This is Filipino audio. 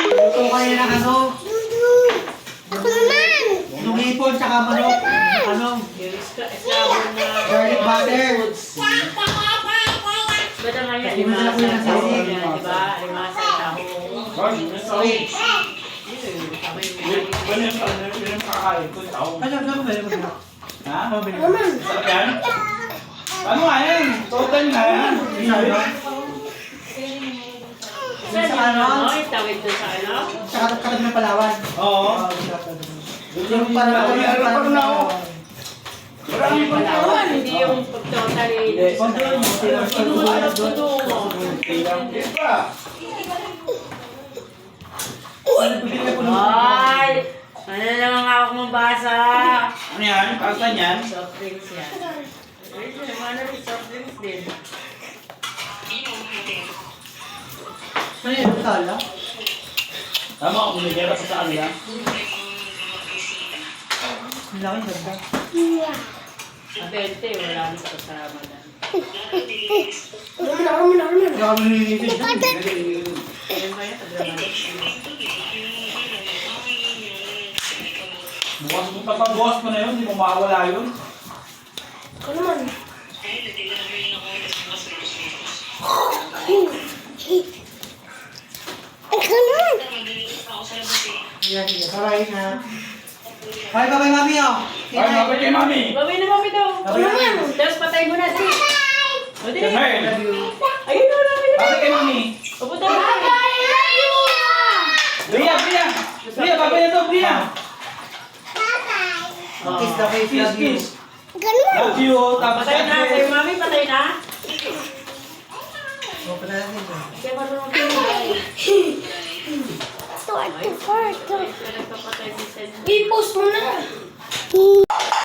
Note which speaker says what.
Speaker 1: Ito kayo ng ano? Yung hipon tsaka manok. Ano? Garlic butter.
Speaker 2: Ba't ang ngayon?
Speaker 1: Hindi mo sila kuya ng sisig.
Speaker 2: Diba? Lima sa taho.
Speaker 1: Ano ba yun?
Speaker 3: Ha? Sarap yan? Ano nga yan? Total nga yan.
Speaker 1: Sa ano?
Speaker 2: Tawid doon sa ano?
Speaker 1: Sa katab ng Palawan.
Speaker 3: Oo.
Speaker 1: Yung parang
Speaker 3: Maraming
Speaker 2: Palawan, hindi yung totally.
Speaker 3: Iba.
Speaker 2: Ay! Ano na naman ako mabasa?
Speaker 3: Ano yan? Pasta yan?
Speaker 2: Soft drinks yan. Ay, ano rin soft drinks din.
Speaker 1: Ano yun? Tala?
Speaker 3: Tama ako, bumigay ka sa kanila.
Speaker 1: Ang laki ng ganda.
Speaker 2: Sa 20, wala na sa kasama na.
Speaker 1: Kaya kami nililisig.
Speaker 2: Ayun ba yan? Pag-dramatic.
Speaker 3: Bukas mo na yun, hindi mo makawala yun.
Speaker 4: Ano man?
Speaker 1: Yan, sige. Bye na. Bye, bye, mami, oh.
Speaker 3: Ay, mabay kay mami.
Speaker 2: Gawin na mami daw.
Speaker 1: Ano yan?
Speaker 2: Tapos patay mo na si. O, di.
Speaker 3: Hey,
Speaker 2: Ayun na namin.
Speaker 3: mabay kay mami.
Speaker 2: Papunta na kami.
Speaker 3: Bria, Bria. Bria, babay na to, Bria.
Speaker 1: Kiss the face,
Speaker 3: Kiss,
Speaker 1: love you.
Speaker 3: kiss. Love you. Tapos
Speaker 2: Patay na. Sa'yo mami, patay na.
Speaker 1: O, pala natin ito.
Speaker 2: Kaya marunong pinay.
Speaker 4: Ito, ito, ito.
Speaker 2: Nagpapatay si Sen.
Speaker 4: I-post mo na.